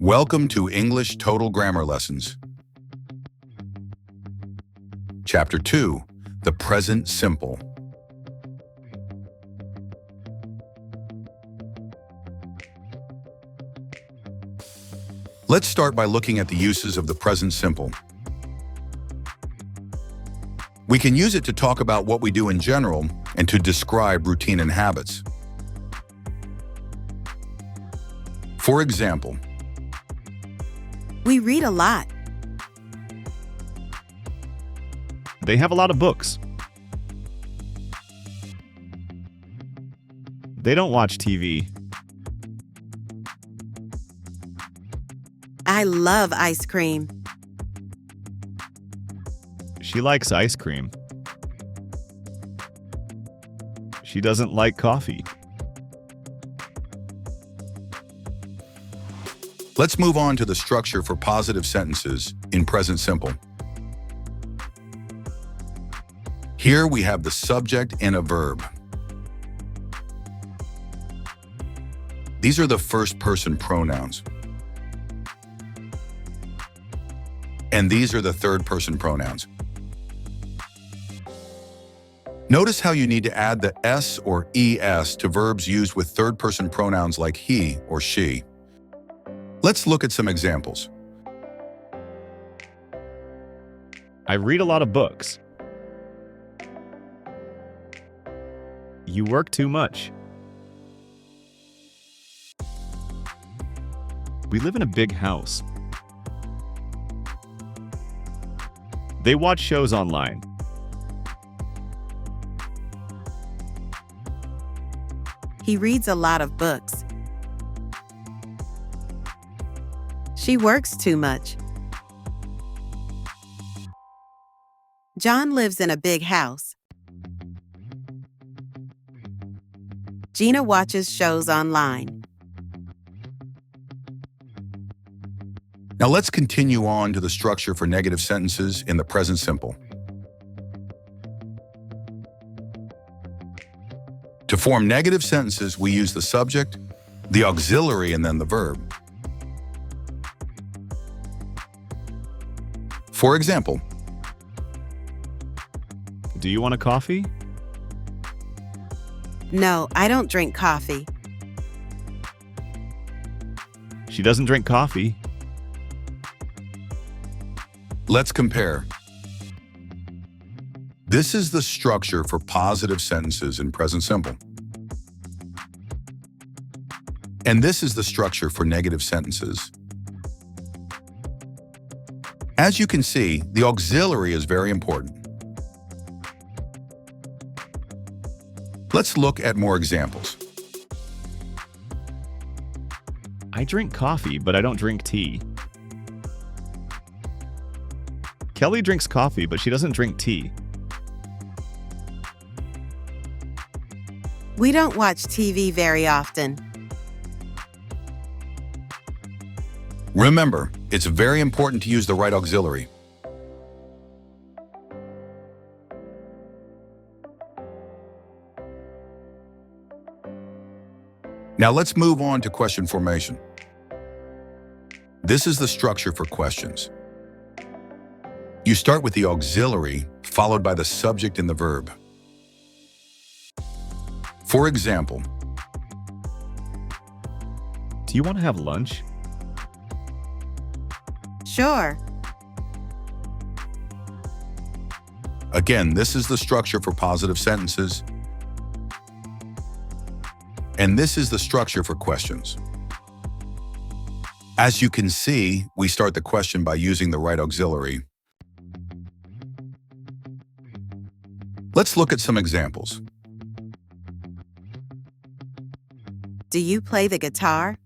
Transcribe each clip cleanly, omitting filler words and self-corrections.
Welcome to English Total Grammar Lessons. Chapter 2, the present simple. Let's start by looking at the uses of the present simple. We can use it to talk about what we do in general and to describe routine and habits. For example, we read a lot. They have a lot of books. They don't watch TV. I love ice cream. She likes ice cream. She doesn't like coffee. let's move on to the structure for positive sentences in present simple. Here we have the subject and a verb. These are the first-person pronouns. And these are the third-person pronouns. Notice how you need to add the s or es to verbs used with third-person pronouns like he or she. Let's look at some examples. I read a lot of books. You work too much. We live in a big house. They watch shows online. He reads a lot of books. She works too much. John lives in a big house. Gina watches shows online. Now let's continue on to the structure for negative sentences in the present simple. To form negative sentences, we use the subject, the auxiliary, and then the verb. For example, Do you want a coffee? No, I don't drink coffee. She doesn't drink coffee. let's compare. This is the structure for positive sentences in present simple. And this is the structure for negative sentences. As you can see, the auxiliary is very important. Let's look at more examples. I drink coffee, but I don't drink tea. Kelly drinks coffee, but she doesn't drink tea. We don't watch TV very often. Remember, it's very important to use the right auxiliary. Now let's move on to question formation. This is the structure for questions. You start with the auxiliary, followed by the subject and the verb. For example, Do you want to have lunch? Sure. again, this is the structure for positive sentences. And this is the structure for questions. As you can see, we start the question by using the right auxiliary. Let's look at some examples. Do you play the guitar?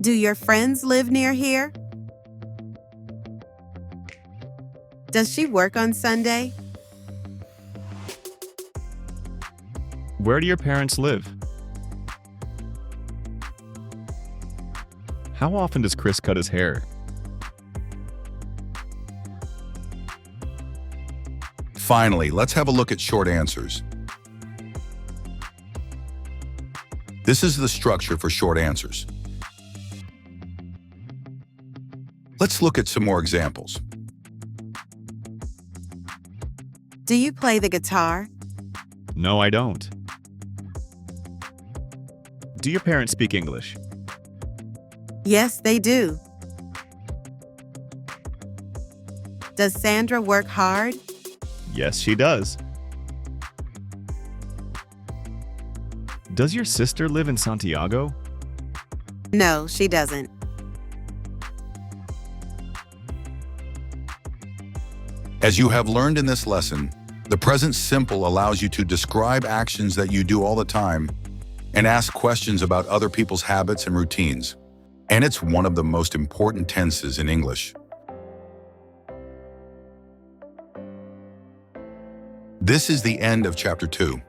Do your friends live near here? Does she work on Sunday? Where do your parents live? How often does Chris cut his hair? Finally, let's have a look at short answers. This is the structure for short answers. Let's look at some more examples. Do you play the guitar? No, I don't. Do your parents speak English? Yes, they do. Does Sandra work hard? Yes, she does. Does your sister live in Santiago? No, she doesn't. As you have learned in this lesson, the present simple allows you to describe actions that you do all the time and ask questions about other people's habits and routines. And it's one of the most important tenses in English. This is the end of Chapter 2.